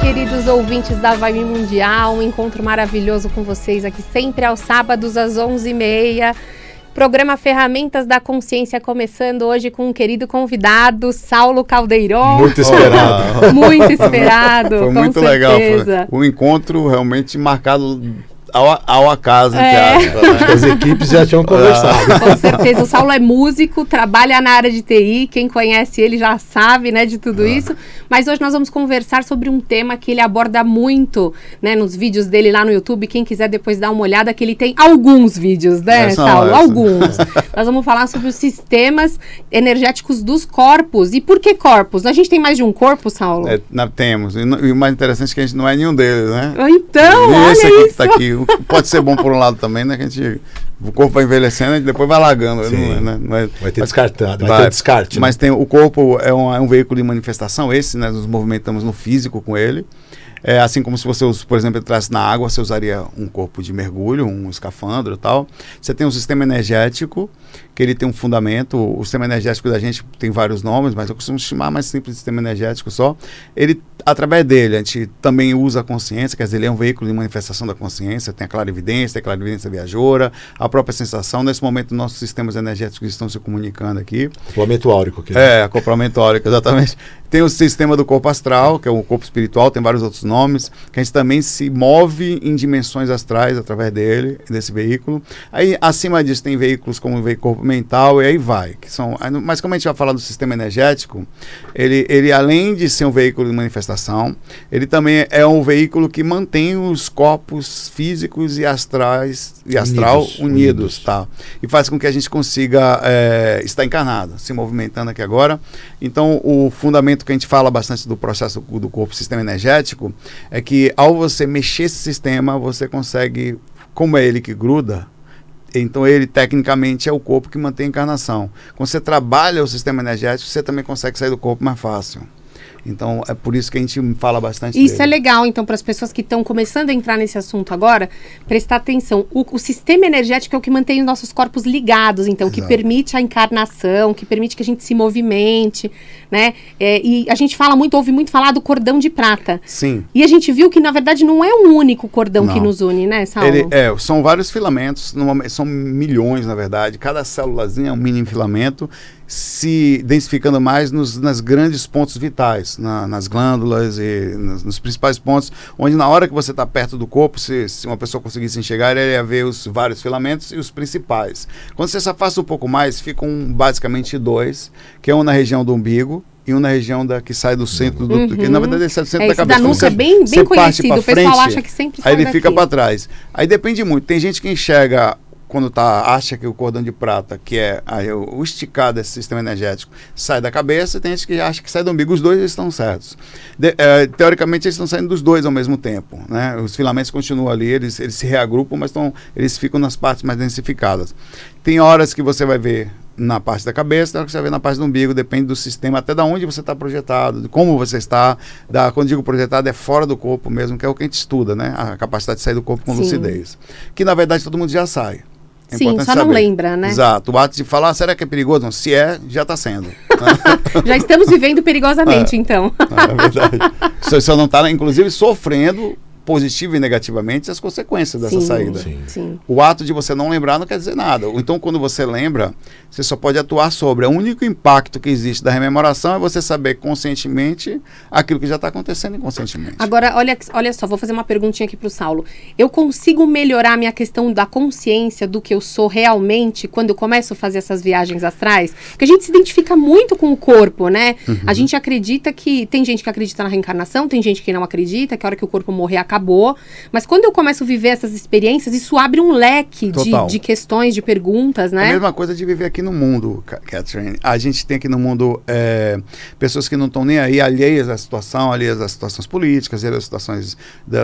queridos ouvintes da Vibe Mundial, um encontro maravilhoso com vocês aqui sempre aos sábados às 11h30. Programa Ferramentas da Consciência começando hoje com um querido convidado, Saulo Caldeirão. Muito esperado. Muito esperado, foi muito legal. Foi um encontro realmente marcado ao acaso, entre aspas, né? As equipes já tinham conversado. Com certeza, o Saulo é músico, trabalha na área de TI, quem conhece ele já sabe, né, de tudo isso, mas hoje nós vamos conversar sobre um tema que ele aborda muito, né, nos vídeos dele lá no YouTube. Quem quiser depois dar uma olhada, que ele tem alguns vídeos, né, Saulo? Alguns. Nós vamos falar sobre os sistemas energéticos dos corpos. E por que corpos? A gente tem mais de um corpo, Saulo? Temos, e o mais interessante é que a gente não é nenhum deles, né? Então, olha esse aqui isso. Que tá aqui. Pode ser bom por um lado também, né? Que a gente, o corpo vai envelhecendo e depois vai largando. Vai ter descartado, vai ter descarte. Mas o corpo é um veículo de manifestação, né? Nos movimentamos no físico com ele. Assim como se você, por exemplo, entrasse na água, você usaria um corpo de mergulho, um escafandro e tal. Você tem um sistema energético, que ele tem um fundamento. O sistema energético da gente tem vários nomes, mas eu costumo chamar mais simples de sistema energético só. Ele, através dele, a gente também usa a consciência, quer dizer, ele é um veículo de manifestação da consciência, tem a clarividência viajoura, a própria sensação. Nesse momento, nossos sistemas energéticos estão se comunicando aqui. Acoplamento áurico. Acoplamento áurico, exatamente. Tem o sistema do corpo astral, que é o corpo espiritual, tem vários outros nomes, que a gente também se move em dimensões astrais através desse veículo. Aí, acima disso, tem veículos como o corpo mental, e aí vai. Mas como a gente vai falar do sistema energético, ele além de ser um veículo de manifestação, ele também é um veículo que mantém os corpos físicos e astral unidos. Tá? E faz com que a gente consiga estar encarnado, se movimentando aqui agora. Então, o fundamento que a gente fala bastante do processo do corpo, sistema energético, é que ao você mexer esse sistema, você consegue, como é ele que gruda, então ele tecnicamente é o corpo que mantém a encarnação. Quando você trabalha o sistema energético, você também consegue sair do corpo mais fácil. Então, é por isso que a gente fala bastante Isso dele. É legal, então, para as pessoas que estão começando a entrar nesse assunto agora, prestar atenção. O sistema energético é o que mantém os nossos corpos ligados, então, que permite a encarnação, que permite que a gente se movimente, né? E a gente ouve muito falar do cordão de prata. Sim. E a gente viu que, na verdade, não é um único cordão que nos une, né, Saulo? São vários filamentos, são milhões, na verdade. Cada célulazinha é um mini filamento, se densificando mais nos grandes pontos vitais, nas glândulas e nos principais pontos, onde na hora que você está perto do corpo, se uma pessoa conseguisse enxergar, ele ia ver os vários filamentos e os principais. Quando você se afasta um pouco mais, ficam basicamente dois, que é um na região do umbigo e um na região que sai do centro que na verdade ele sai do centro da cabeça. Da nuca é bem conhecido, o pessoal acha que sempre sai daqui. Aí ele daqui. fica para trás. Aí depende muito, tem gente que enxerga quando acha que o cordão de prata, que é o esticar desse sistema energético, sai da cabeça, tem gente que acha que sai do umbigo. Os dois estão certos. Teoricamente, eles estão saindo dos dois ao mesmo tempo, né? Os filamentos continuam ali, eles se reagrupam, mas eles ficam nas partes mais densificadas. Tem horas que você vai ver na parte da cabeça, tem hora que você vai ver na parte do umbigo, depende do sistema, até de onde você está projetado, de como você está. Quando digo projetado, é fora do corpo mesmo, que é o que a gente estuda, né? A capacidade de sair do corpo com lucidez. Que, na verdade, todo mundo já sai. Sim, só não lembra, né? Exato. O ato de falar, será que é perigoso? Não, se já está sendo. Já estamos vivendo perigosamente, então. É verdade. Você não está, inclusive, sofrendo positivo e negativamente as consequências dessa saída. Sim. O ato de você não lembrar não quer dizer nada. Então, quando você lembra, você só pode atuar sobre. O único impacto que existe da rememoração é você saber conscientemente aquilo que já está acontecendo inconscientemente. Agora, olha só, vou fazer uma perguntinha aqui para o Saulo. Eu consigo melhorar a minha questão da consciência do que eu sou realmente quando eu começo a fazer essas viagens astrais? Porque a gente se identifica muito com o corpo, né? A gente acredita que... Tem gente que acredita na reencarnação, tem gente que não acredita, que a hora que o corpo morrer acabou. Mas quando eu começo a viver essas experiências, isso abre um leque de questões, de perguntas, né? É a mesma coisa de viver aqui no mundo, Catherine. A gente tem aqui no mundo pessoas que não estão nem aí, alheias à situação, alheias às situações políticas, alheias às situações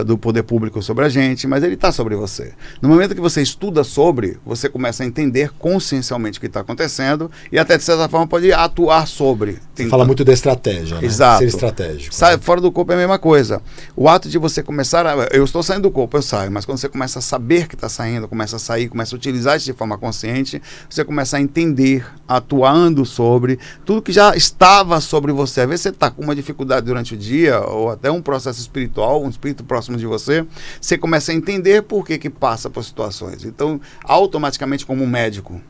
do poder público sobre a gente, mas ele está sobre você. No momento que você estuda sobre, você começa a entender consciencialmente o que está acontecendo e até, de certa forma, pode atuar sobre. Você fala muito da estratégia, né? Exato. Ser estratégico. Fora do corpo é a mesma coisa. O ato de você começar cara, eu estou saindo do corpo, eu saio, mas quando você começa a saber que está saindo, começa a sair, começa a utilizar isso de forma consciente, você começa a entender, atuando sobre tudo que já estava sobre você. Às vezes você está com uma dificuldade durante o dia, ou até um processo espiritual, um espírito próximo de você, você começa a entender por que passa por situações. Então, automaticamente, como um médico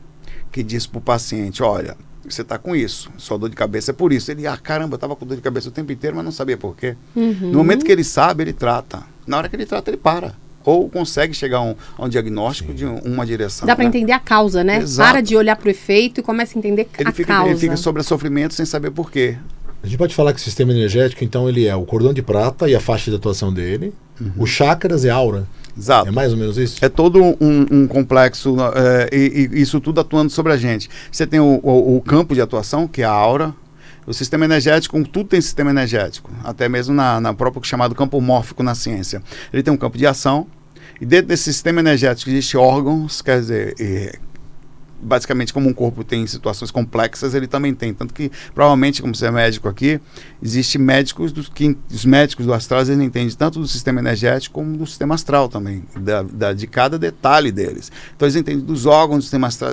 que diz para o paciente, olha, você está com isso, sua dor de cabeça é por isso. Ele, caramba, eu estava com dor de cabeça o tempo inteiro, mas não sabia por quê. No momento que ele sabe, ele trata. Na hora que ele trata, ele para. Ou consegue chegar a um diagnóstico de uma direção. Dá para entender a causa, né? Exato. Para de olhar para o efeito e começa a entender a causa. Ele fica sobre sofrimento sem saber por quê. A gente pode falar que o sistema energético, então, ele é o cordão de prata e a faixa de atuação dele. Os chakras é a aura. Exato. É mais ou menos isso? É todo um complexo, e isso tudo atuando sobre a gente. Você tem o campo de atuação, que é a aura. O sistema energético, tudo tem sistema energético. Até mesmo na próprio chamado campo mórfico na ciência. Ele tem um campo de ação. E dentro desse sistema energético existem órgãos, quer dizer... basicamente, como um corpo tem situações complexas, ele também tem. Tanto que, provavelmente, como você é médico aqui, existem médicos, os médicos do astral, eles entendem tanto do sistema energético como do sistema astral também, de cada detalhe deles. Então, eles entendem dos órgãos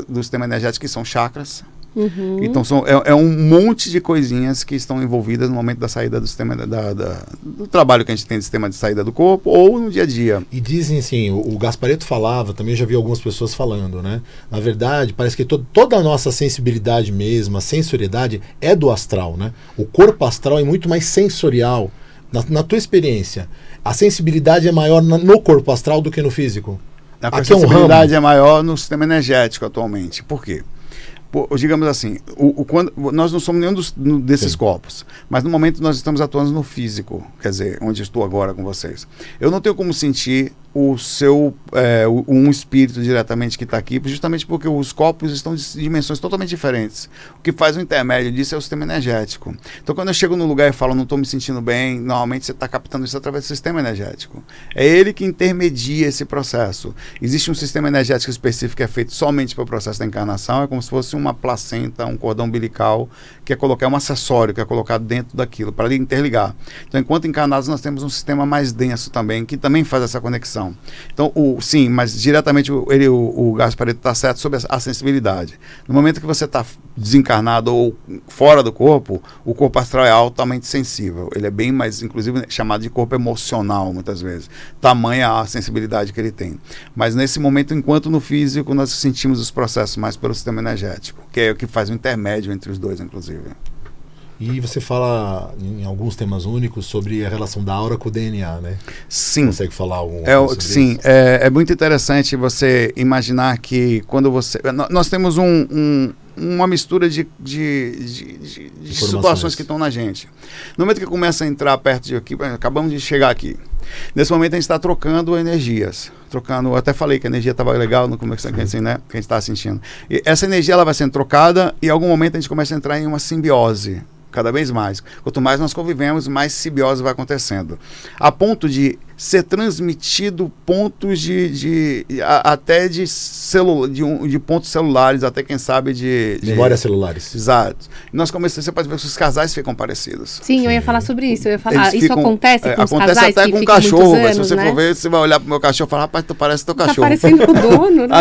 do sistema energético, que são chakras. Então, é um monte de coisinhas que estão envolvidas no momento da saída do sistema, do trabalho que a gente tem de sistema de saída do corpo ou no dia a dia. E dizem assim, o Gasparetto falava, também já vi algumas pessoas falando, né? Na verdade, parece que toda a nossa sensibilidade mesmo, a sensoriedade é do astral, né? O corpo astral é muito mais sensorial. Na tua experiência, a sensibilidade é maior no corpo astral do que no físico? A sensibilidade é maior no sistema energético atualmente. Por quê? Digamos assim, quando, nós não somos nenhum desses corpos, mas no momento nós estamos atuando no físico, quer dizer, onde estou agora com vocês. Eu não tenho como sentir um espírito diretamente que está aqui, justamente porque os corpos estão de dimensões totalmente diferentes. O que faz o intermédio disso é o sistema energético. Então, quando eu chego num lugar e falo, não estou me sentindo bem, normalmente você está captando isso através do sistema energético. É ele que intermedia esse processo. Existe um sistema energético específico que é feito somente para o processo da encarnação, é como se fosse uma placenta, um cordão umbilical, que é colocar um acessório, que é colocado dentro daquilo, para interligar. Então, enquanto encarnados, nós temos um sistema mais denso também, que também faz essa conexão. Então, sim, mas diretamente o Gasparetto está certo sobre a sensibilidade. No momento que você está desencarnado ou fora do corpo, o corpo astral é altamente sensível. Ele é bem mais, inclusive, chamado de corpo emocional, muitas vezes. Tamanha a sensibilidade que ele tem. Mas nesse momento, enquanto no físico, nós sentimos os processos mais pelo sistema energético, que é o que faz o intermédio entre os dois, inclusive. E você fala em alguns temas únicos sobre a relação da aura com o DNA, né? Sim. Você consegue falar alguma coisa sobre sim, isso? é muito interessante você imaginar que quando você... Nós temos uma mistura de situações que estão na gente. No momento que começa a entrar perto de aqui, acabamos de chegar aqui. Nesse momento a gente está trocando energias. Eu até falei que a energia estava legal no começo, assim, né, que a gente está sentindo. E essa energia ela vai sendo trocada e em algum momento a gente começa a entrar em uma simbiose. Cada vez mais. Quanto mais nós convivemos, mais simbiose vai acontecendo. A ponto de ser transmitido pontos até de pontos celulares, até quem sabe de memórias celulares. Exato. Nós começamos, você pode ver que os casais ficam parecidos. Sim, eu ia falar sobre isso. Eu ia falar, Isso acontece com os casais até que com cachorro. Anos, se você né? for ver, você vai olhar pro meu cachorro e falar, rapaz, tu parece teu cachorro. Tá parecendo com o dono, né?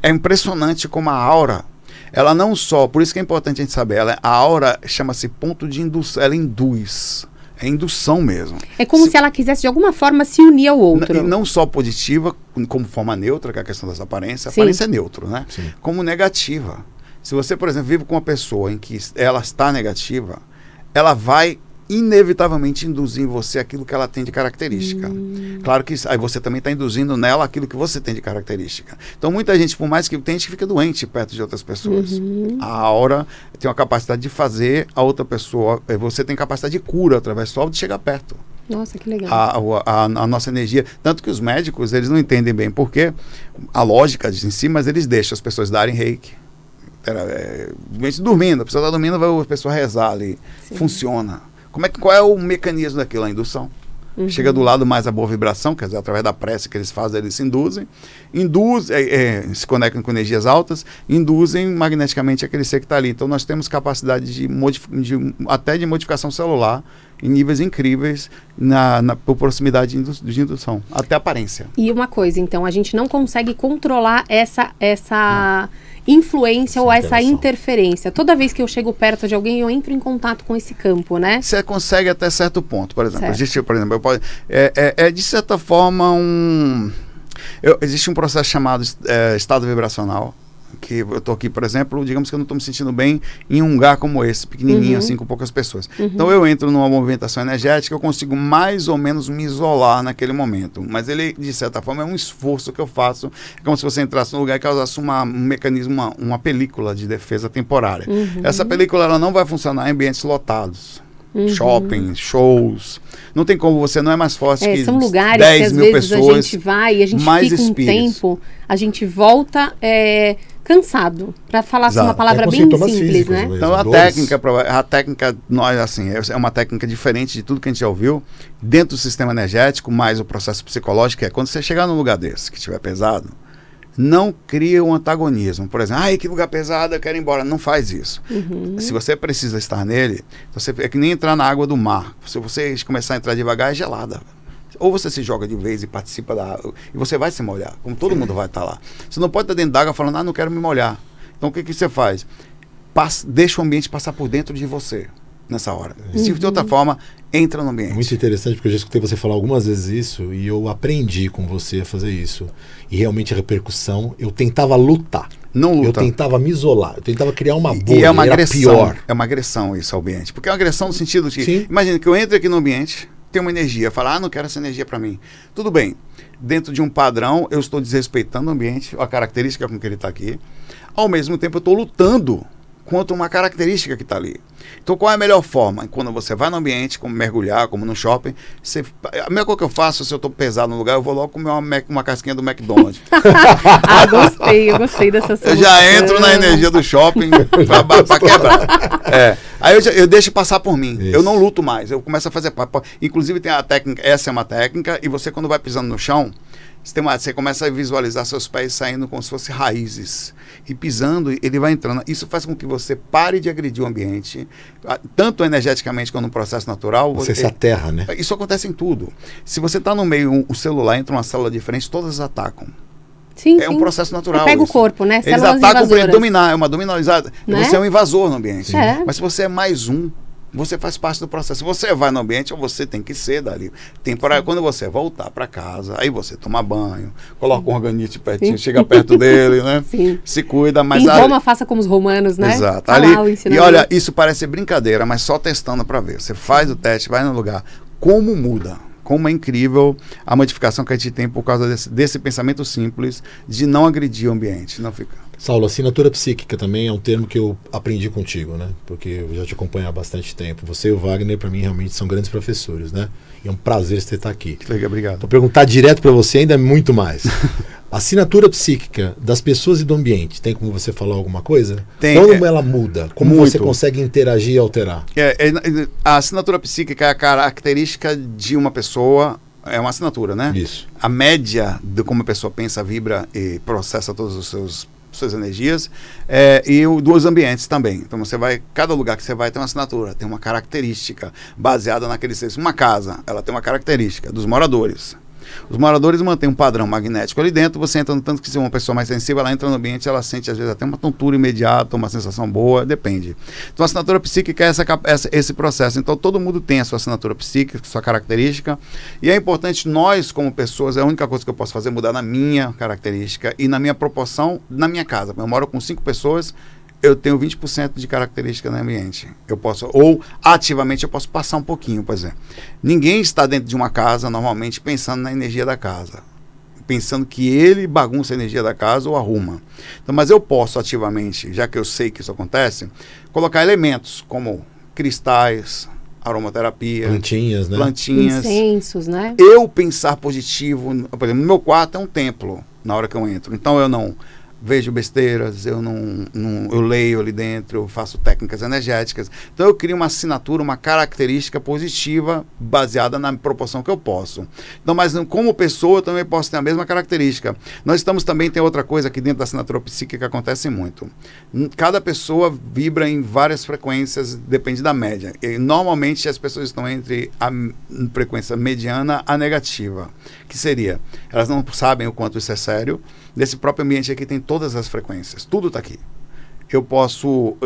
É impressionante como a aura, ela não só, por isso que é importante a gente saber, a aura chama-se ponto de indução, ela induz. É indução mesmo. É como se ela quisesse de alguma forma se unir ao outro. E não só positiva, como forma neutra, que é a questão dessa aparência. A Sim. aparência é neutro, né? Sim. Como negativa. Se você, por exemplo, vive com uma pessoa em que ela está negativa, ela vai inevitavelmente induzir em você aquilo que ela tem de característica. Claro que aí você também está induzindo nela aquilo que você tem de característica. Então muita gente, por mais que tente, fica doente perto de outras pessoas. A aura tem uma capacidade de fazer a outra pessoa, você tem capacidade de cura através só de chegar perto. Nossa, que legal. A nossa energia, tanto que os médicos, eles não entendem bem por quê, a lógica em si, mas eles deixam as pessoas darem reiki. Dormindo, a pessoa está dormindo, vai a pessoa rezar ali. Sim. Funciona. Qual é o mecanismo daquilo? A indução. Chega do lado mais a boa vibração, quer dizer, através da prece que eles fazem, eles se induzem, se conectam com energias altas, induzem magneticamente aquele ser que está ali. Então nós temos capacidade até de modificação celular em níveis incríveis por proximidade de indução, até aparência. E uma coisa, então, a gente não consegue controlar essa influência ou essa interferência. Toda vez que eu chego perto de alguém, eu entro em contato com esse campo, né? Você consegue até certo ponto, por exemplo. Certo. Existe, por exemplo, de certa forma existe um processo chamado estado vibracional, que eu estou aqui, por exemplo, digamos que eu não estou me sentindo bem em um lugar como esse, pequenininho, assim, com poucas pessoas. Então eu entro numa movimentação energética, eu consigo mais ou menos me isolar naquele momento. Mas ele, de certa forma, é um esforço que eu faço. É como se você entrasse num lugar e causasse um mecanismo, uma película de defesa temporária. Essa película ela não vai funcionar em ambientes lotados. Shopping, shows. Não tem como, você não é mais forte que são lugares 10 que às mil vezes pessoas, a gente vai e a gente mais fica espíritos. tempo, a gente volta cansado, para falar assim, uma palavra com bem sintomas simples, físicos né? mesmo. Então a Dores. técnica, nós assim, é uma técnica diferente de tudo que a gente já ouviu dentro do sistema energético, mais o processo psicológico, quando você chegar num lugar desse, que estiver pesado, não cria um antagonismo. Por exemplo, que lugar pesado, eu quero ir embora. Não faz isso. Se você precisa estar nele, é que nem entrar na água do mar. Se você começar a entrar devagar, é gelada. Ou você se joga de vez e participa da água, e você vai se molhar, como todo mundo vai estar lá. Você não pode estar dentro d'água falando, não quero me molhar. Então o que você faz? Deixa o ambiente passar por dentro de você nessa hora. Se de outra forma, entra no ambiente. É muito interessante, porque eu já escutei você falar algumas vezes isso, e eu aprendi com você a fazer isso. E realmente a repercussão, eu tentava lutar. Não luta. Eu tentava me isolar, eu tentava criar uma bolha, e é uma agressão, pior. É uma agressão isso ao ambiente. Porque é uma agressão no sentido de, Sim. imagina que eu entre aqui no ambiente, tem uma energia, falar, não quero essa energia para mim. Tudo bem, dentro de um padrão, eu estou desrespeitando o ambiente, a característica com que ele está aqui. Ao mesmo tempo, eu estou lutando contra uma característica que está ali. Então, qual é a melhor forma? Quando você vai no ambiente, como mergulhar, como no shopping, a melhor coisa que eu faço, se eu estou pesado no lugar, eu vou logo comer uma casquinha do McDonald's. Eu gostei dessa solução. Eu já entro na energia do shopping para quebrar. Aí eu deixo passar por mim. Isso. Eu não luto mais. Eu começo a fazer... Inclusive tem a técnica, essa é uma técnica, e você quando vai pisando no chão, você começa a visualizar seus pés saindo como se fossem raízes. E pisando, ele vai entrando. Isso faz com que você pare de agredir o ambiente, tanto energeticamente quanto no processo natural. Você se aterra, né? Isso acontece em tudo. Se você está no meio, o celular entra uma célula diferente, todas atacam. Sim, É um processo natural. Pega o isso. corpo, né? Eles Células atacam para invasoras. dominar, é uma dominalizada. Né? Você é um invasor no ambiente. É. Mas se você é mais um, você faz parte do processo. Você vai no ambiente, ou você tem que ser dali. Quando você voltar para casa, aí você toma banho, coloca um organite pertinho, chega perto dele, né? Sim. Se cuida, mas Em Roma, faça como os romanos, né? Exato. Tá Ali, lá o e ensinamento. olha, isso parece brincadeira, mas só testando para ver. Você faz o teste, vai no lugar, como muda. Como é incrível a modificação que a gente tem por causa desse pensamento simples de não agredir o ambiente, não fica. Saulo, assinatura psíquica também é um termo que eu aprendi contigo, né? Porque eu já te acompanho há bastante tempo. Você e o Wagner, para mim, realmente são grandes professores, né? E é um prazer você estar aqui. Obrigado. Então, perguntar direto para você ainda é muito mais. Assinatura psíquica das pessoas e do ambiente, tem como você falar alguma coisa? Tem. Como ela muda? Como Muito. você consegue interagir e alterar? A assinatura psíquica é a característica de uma pessoa, é uma assinatura, né? Isso. A média de como a pessoa pensa, vibra e processa todas as suas energias, e dos ambientes também. Então cada lugar que você vai tem uma assinatura, tem uma característica baseada naquele ser. Uma casa, ela tem uma característica dos moradores. Os moradores mantêm um padrão magnético ali dentro, você entra no tanto que se uma pessoa mais sensível, ela entra no ambiente, ela sente às vezes até uma tontura imediata, uma sensação boa, depende. Então a assinatura psíquica é esse processo. Então todo mundo tem a sua assinatura psíquica, sua característica, e é importante nós como pessoas, a única coisa que eu posso fazer é mudar na minha característica e na minha proporção na minha casa. Eu moro com 5 pessoas, eu tenho 20% de característica no ambiente. Eu posso, ou ativamente eu posso passar um pouquinho, por exemplo. Ninguém está dentro de uma casa normalmente pensando na energia da casa, pensando que ele bagunça a energia da casa ou arruma. Então, mas eu posso ativamente, já que eu sei que isso acontece, colocar elementos como cristais, aromaterapia, Plantinhas, né? Incensos, né? Eu pensar positivo, por exemplo, no meu quarto é um templo na hora que eu entro. Então eu não vejo besteiras, eu eu leio ali dentro, eu faço técnicas energéticas. Então eu crio uma assinatura, uma característica positiva baseada na proporção que eu posso. Então, mas como pessoa eu também posso ter a mesma característica. Nós também tem outra coisa aqui dentro da assinatura psíquica que acontece muito. Cada pessoa vibra em várias frequências, depende da média. E normalmente as pessoas estão entre a frequência mediana a negativa, que seria, elas não sabem o quanto isso é sério. Nesse próprio ambiente aqui tem todas as frequências, tudo está aqui. Eu posso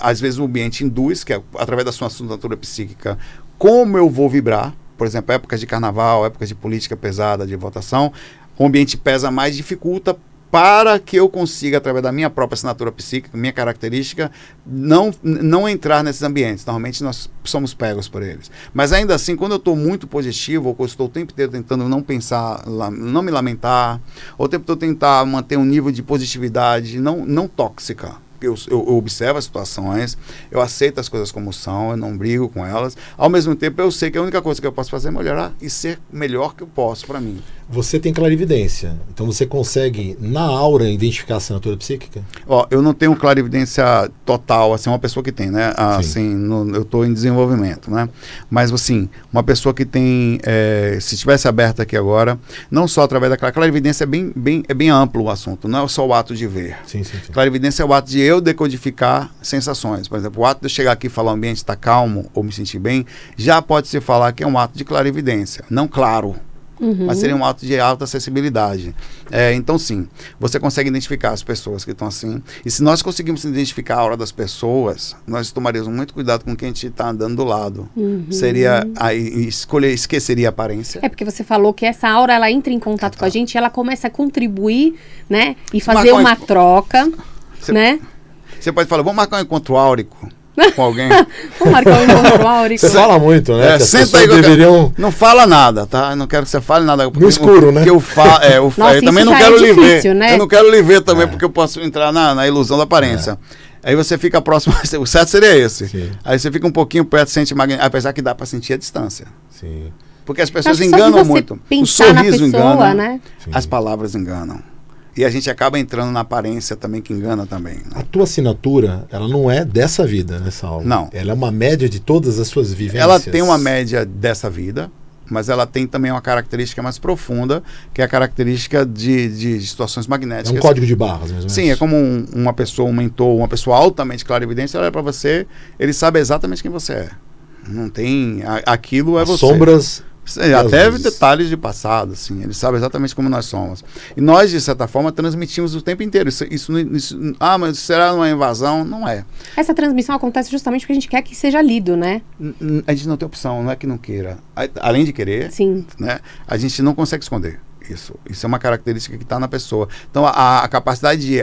às vezes o ambiente induz, que é através da sua assinatura psíquica, como eu vou vibrar. Por exemplo, épocas de carnaval, épocas de política pesada, de votação, o ambiente pesa mais, dificulta para que eu consiga, através da minha própria assinatura psíquica, minha característica, não entrar nesses ambientes. Normalmente nós somos pegos por eles. Mas ainda assim, quando eu estou muito positivo, ou quando eu estou o tempo inteiro tentando não pensar, não me lamentar, ou o tempo todo tentar manter um nível de positividade não tóxica. Eu observo as situações, eu aceito as coisas como são, eu não brigo com elas. Ao mesmo tempo, eu sei que a única coisa que eu posso fazer é melhorar e ser melhor que eu posso para mim. Você tem clarividência, então você consegue, na aura, identificar a assinatura psíquica? Ó, eu não tenho clarividência total, assim, uma pessoa que tem, né? Assim, eu estou em desenvolvimento, né? Mas, assim, uma pessoa que tem, se estivesse aberta aqui agora, não só através da clarividência, é bem amplo o assunto, não é só o ato de ver. Sim. Clarividência é o ato de eu decodificar sensações. Por exemplo, o ato de eu chegar aqui e falar o ambiente está calmo ou me sentir bem, já pode se falar que é um ato de clarividência, não claro. Mas seria um ato de alta acessibilidade. Então, sim, você consegue identificar as pessoas que estão assim. E se nós conseguimos identificar a aura das pessoas, nós tomaríamos muito cuidado com quem a gente está andando do lado. Seria esqueceria a aparência. É porque você falou que essa aura, ela entra em contato com a gente e ela começa a contribuir, né? E fazer uma troca, né? Você pode falar, vamos marcar um encontro áurico com alguém. Vamos marcar um encontro áurico. Você fala muito, né? Senta aí, deveriam... Não fala nada, tá? Eu não quero que você fale nada. No escuro, né? Eu também não quero lhe ver. Né? Eu não quero lhe ver também, porque eu posso entrar na ilusão da aparência. Aí você fica próximo, o certo seria esse. Sim. Aí você fica um pouquinho perto, sente apesar que dá para sentir a distância. Sim. Porque as pessoas enganam muito. O sorriso engana, né? As palavras enganam. E a gente acaba entrando na aparência também, que engana também. Né? A tua assinatura, ela não é dessa vida, nessa aula. Não. Ela é uma média de todas as suas vivências. Ela tem uma média dessa vida, mas ela tem também uma característica mais profunda, que é a característica de situações magnéticas. É um código de barras, mesmo. Sim, é como uma pessoa, um mentor, uma pessoa altamente clarividente, ela olha para você, ele sabe exatamente quem você é. Não tem... Aquilo é você. Sombras... Até detalhes de passado, assim, ele sabe exatamente como nós somos. E nós, de certa forma, transmitimos o tempo inteiro. Mas será uma invasão? Não é. Essa transmissão acontece justamente porque a gente quer que seja lido, né? A gente não tem opção, não é que não queira. Além de querer, sim, né, a gente não consegue esconder. Isso é uma característica que está na pessoa. Então, a capacidade de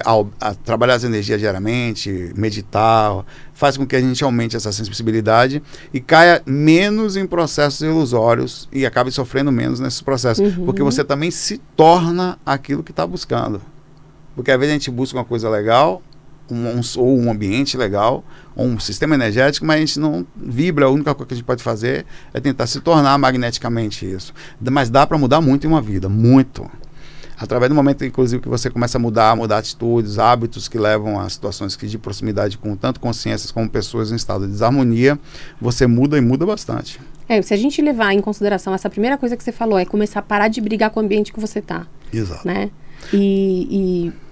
trabalhar as energias diariamente, meditar, faz com que a gente aumente essa sensibilidade e caia menos em processos ilusórios e acabe sofrendo menos nesses processos. Porque você também se torna aquilo que está buscando. Porque às vezes a gente busca uma coisa legal, ou um ambiente legal, ou um sistema energético, mas a gente não vibra. A única coisa que a gente pode fazer é tentar se tornar magneticamente isso. Mas dá para mudar muito em uma vida, muito. Através do momento, inclusive, que você começa a mudar atitudes, hábitos que levam a situações de proximidade com tanto consciências como pessoas em estado de desarmonia, você muda e muda bastante. Se a gente levar em consideração essa primeira coisa que você falou, é começar a parar de brigar com o ambiente que você está. Exato. Né?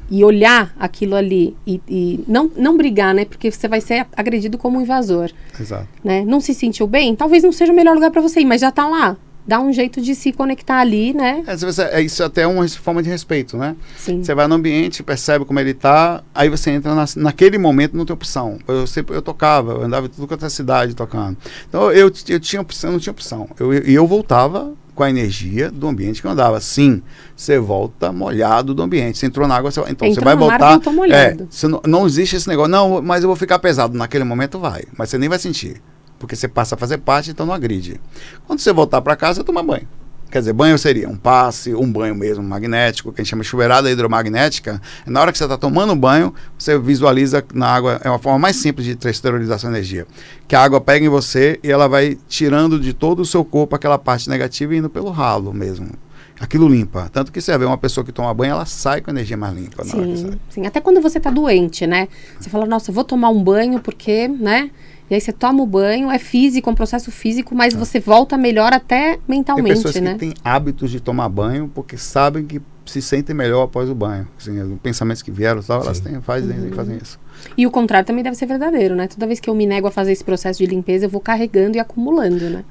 E olhar aquilo ali e não brigar, né? Porque você vai ser agredido como um invasor. Exato. Né? Não se sentiu bem? Talvez não seja o melhor lugar para você ir, mas já está lá. Dá um jeito de se conectar ali, né? Isso até é uma forma de respeito, né? Sim. Você vai no ambiente, percebe como ele está, aí você entra naquele momento, não tem opção. Eu tocava, eu andava em tudo quanto é cidade tocando. Então eu não tinha opção. Eu voltava com a energia do ambiente que eu andava. Sim, você volta molhado do ambiente. Você entrou na água, você vai voltar. Não existe esse negócio. Não, mas eu vou ficar pesado. Naquele momento vai, mas você nem vai sentir. Porque você passa a fazer parte, então não agride. Quando você voltar para casa, você toma banho. Quer dizer, banho seria um passe, um banho mesmo magnético, que a gente chama de chuveirada hidromagnética. Na hora que você está tomando banho, você visualiza na água, é uma forma mais simples de esterilização de energia. Que a água pega em você e ela vai tirando de todo o seu corpo aquela parte negativa e indo pelo ralo mesmo. Aquilo limpa. Tanto que você vê uma pessoa que toma banho, ela sai com energia mais limpa. Sim. Até quando você tá doente, né? Você fala, nossa, eu vou tomar um banho porque, né? E aí você toma o banho, é físico, é um processo físico, mas você volta melhor até mentalmente, tem pessoas né? que têm hábitos de tomar banho porque sabem que se sentem melhor após o banho. Assim, os pensamentos que vieram, tal, elas fazem isso. E o contrário também deve ser verdadeiro, né? Toda vez que eu me nego a fazer esse processo de limpeza, eu vou carregando e acumulando, né?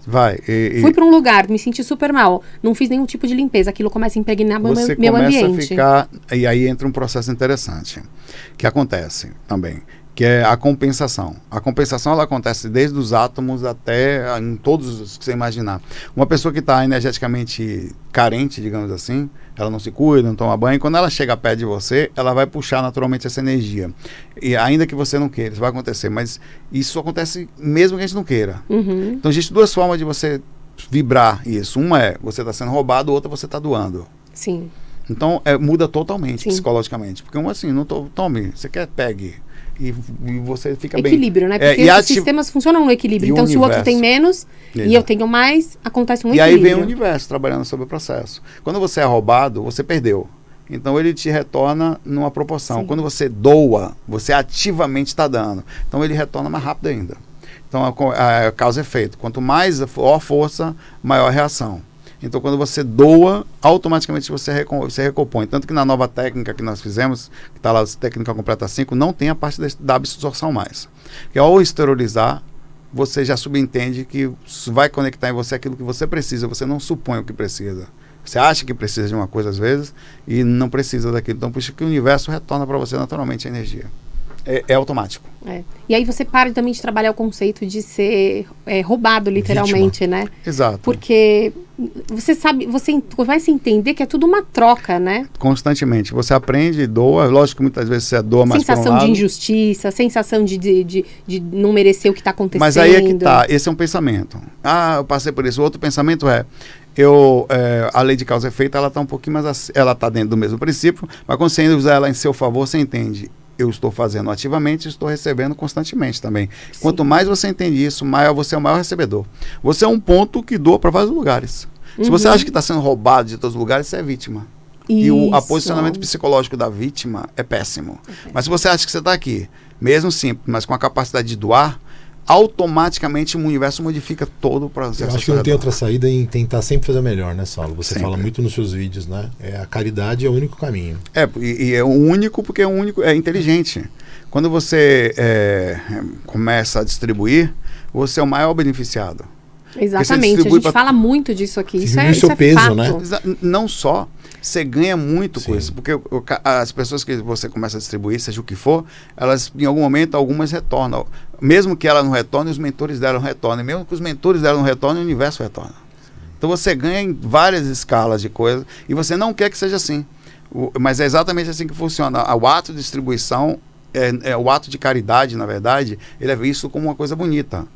Fui para um lugar, me senti super mal, não fiz nenhum tipo de limpeza, aquilo começa a impregnar meu ambiente. Você começa a ficar, e aí entra um processo interessante, que acontece também, que é a compensação. A compensação, ela acontece desde os átomos até em todos os que você imaginar. Uma pessoa que está energeticamente carente, digamos assim, ela não se cuida, não toma banho, quando ela chega perto de você, ela vai puxar naturalmente essa energia. E ainda que você não queira, isso vai acontecer, mas isso acontece mesmo que a gente não queira. Então, existe duas formas de você vibrar isso. Uma é, você está sendo roubado, outra você está doando. Sim. Então, muda totalmente psicologicamente. Porque assim, não tome, você quer, pegue. E você fica equilíbrio, bem. né? Porque os sistemas funcionam no equilíbrio. Então, se o outro tem menos e eu tenho mais, acontece um equilíbrio. E aí vem o universo trabalhando sobre o processo. Quando você é roubado, você perdeu. Então, ele te retorna numa proporção. Sim. Quando você doa, você ativamente está dando. Então, ele retorna mais rápido ainda. Então, a causa e efeito. Quanto mais a força, maior a reação. Então, quando você doa, automaticamente você recompõe. Tanto que na nova técnica que nós fizemos, que está lá, a técnica completa 5, não tem a parte da absorção mais. Que ao esterilizar, você já subentende que vai conectar em você aquilo que você precisa. Você não supõe o que precisa. Você acha que precisa de uma coisa às vezes e não precisa daquilo. Então, por isso que o universo retorna para você naturalmente a energia. É automático. E aí você para também de trabalhar o conceito de ser roubado, literalmente, vítima, né? Exato. Porque você começa a entender que é tudo uma troca, né? Constantemente. Você aprende e doa. Lógico que muitas vezes você doa mais por um lado. Sensação de injustiça, sensação de não merecer o que está acontecendo. Mas aí é que tá. Esse é um pensamento. Eu passei por isso. O outro pensamento a lei de causa e efeito, ela está um pouquinho mais... Ela está dentro do mesmo princípio, mas quando você usar ela em seu favor, você entende... Eu estou fazendo ativamente, estou recebendo constantemente também. Sim. Quanto mais você entende isso, maior você é o maior recebedor. Você é um ponto que doa para vários lugares. Se você acha que está sendo roubado de todos os lugares, você é vítima. Isso. E o posicionamento psicológico da vítima é péssimo. Mas se você acha que você está aqui, mesmo simples, mas com a capacidade de doar, automaticamente o universo modifica todo o processo. Eu acho que não tem outra saída em tentar sempre fazer melhor, né, Saulo? Você fala muito nos seus vídeos, né? A caridade é o único caminho. E é o único porque é inteligente. Quando você começa a distribuir, você é o maior beneficiado. Exatamente, a gente fala muito disso aqui. Isso é peso, fato. Né? Não só, você ganha muito com isso, porque as pessoas que você começa a distribuir, seja o que for, elas em algum momento, algumas retornam. Mesmo que ela não retorne, os mentores dela não retornem. Mesmo que os mentores dela não retornem, o universo retorna. Então você ganha em várias escalas de coisas e você não quer que seja assim. Mas é exatamente assim que funciona. O ato de distribuição, o ato de caridade, na verdade, ele é visto como uma coisa bonita.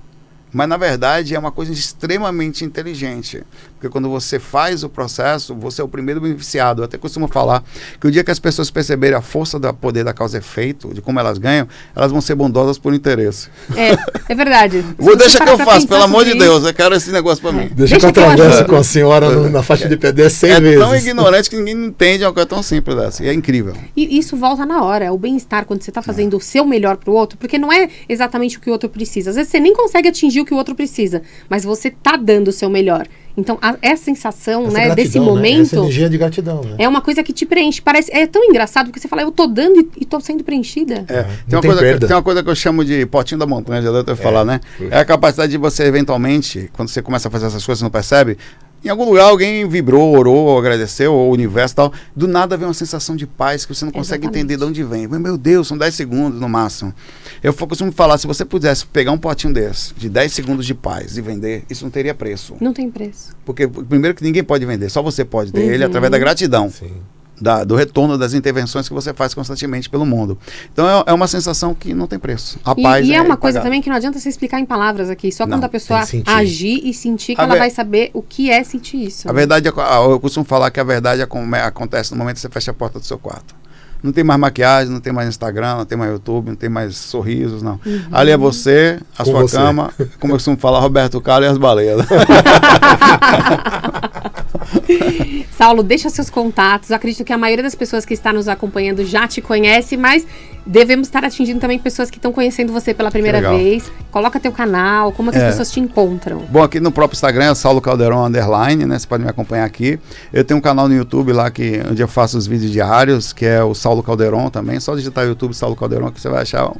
Mas, na verdade, é uma coisa extremamente inteligente. Porque quando você faz o processo, você é o primeiro beneficiado. Eu até costumo falar que o dia que as pessoas perceberem a força do poder da causa e efeito, de como elas ganham, elas vão ser bondosas por interesse. É verdade. Deixa que eu faço, pelo amor de Deus. Eu quero esse negócio pra mim. Deixa que eu atravesso com a senhora na faixa de pedestre 100 vezes. É tão ignorante que ninguém entende uma coisa tão simples dessa. E é incrível. E isso volta na hora. O bem-estar, quando você está fazendo o seu melhor pro outro, porque não é exatamente o que o outro precisa. Às vezes você nem consegue atingir o que o outro precisa, mas você tá dando o seu melhor. Então, essa sensação, essa né, gratidão, desse momento... Né? Essa energia de gratidão, né? É uma coisa que te preenche. É tão engraçado, porque você fala, eu tô dando e tô sendo preenchida. Tem uma coisa que eu chamo de potinho da montanha, já deu até falar, né? É a capacidade de você, eventualmente, quando você começa a fazer essas coisas, você não percebe... Em algum lugar alguém vibrou, orou, agradeceu, ou o universo e tal. Do nada vem uma sensação de paz que você não consegue entender de onde vem. Meu Deus, são 10 segundos no máximo. Eu costumo falar, se você pudesse pegar um potinho desse, de 10 segundos de paz e vender, isso não teria preço. Não tem preço. Porque, primeiro, que ninguém pode vender, só você pode ter ele através da gratidão. Sim. Do retorno das intervenções que você faz constantemente pelo mundo. Então é uma sensação que não tem preço. A paz é uma coisa também que não adianta você explicar em palavras aqui. Só quando a pessoa agir e sentir que ela vai saber o que é sentir isso. A verdade, eu costumo falar que a verdade acontece no momento que você fecha a porta do seu quarto. Não tem mais maquiagem, não tem mais Instagram, não tem mais YouTube, não tem mais sorrisos, não. Ali é você, a sua cama, como eu costumo falar, Roberto Carlos e as baleias. Saulo, deixa seus contatos. Acredito que a maioria das pessoas que está nos acompanhando já te conhece, mas devemos estar atingindo também pessoas que estão conhecendo você pela primeira vez. Coloca teu canal, como é que as pessoas te encontram? Bom, aqui no próprio Instagram é Saulo Calderon _, né? Você pode me acompanhar aqui. Eu tenho um canal no YouTube lá onde eu faço os vídeos diários, que é o Saulo Calderon também. Só digitar YouTube Saulo Calderon que você vai achar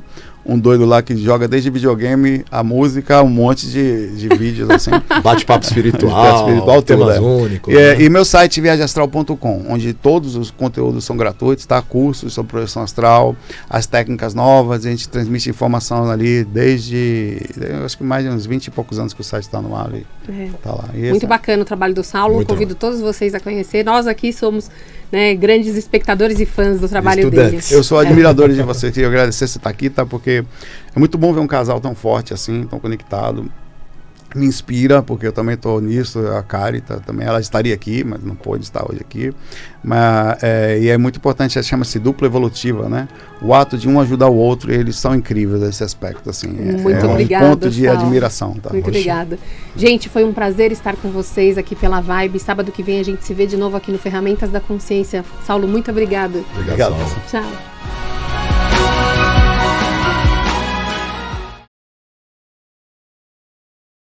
um doido lá que joga desde videogame, a música, um monte de vídeos assim. Bate-papo espiritual, temas únicos. E meu site viagemastral.com, onde todos os conteúdos são gratuitos, tá? Cursos sobre projeção astral, as técnicas novas, a gente transmite informação ali desde, eu acho que mais de uns 20 e poucos anos que o site está no ar ali. Tá lá. Muito bacana o trabalho do Saulo, convido todos vocês a conhecer. Nós aqui somos, né, grandes espectadores e fãs do trabalho dele. Eu sou admirador de você, queria agradecer você estar aqui, tá? Porque é muito bom ver um casal tão forte assim, tão conectado. Me inspira, porque eu também estou nisso, a Carita também, ela estaria aqui, mas não pôde estar hoje aqui. E é muito importante, chama-se dupla evolutiva, né? O ato de um ajudar o outro, eles são incríveis nesse aspecto, assim. Muito obrigada, um ponto de Saulo. admiração. Tá? Muito obrigada. Gente, foi um prazer estar com vocês aqui pela Vibe. Sábado que vem a gente se vê de novo aqui no Ferramentas da Consciência. Saulo, muito obrigada. Obrigado. Tchau.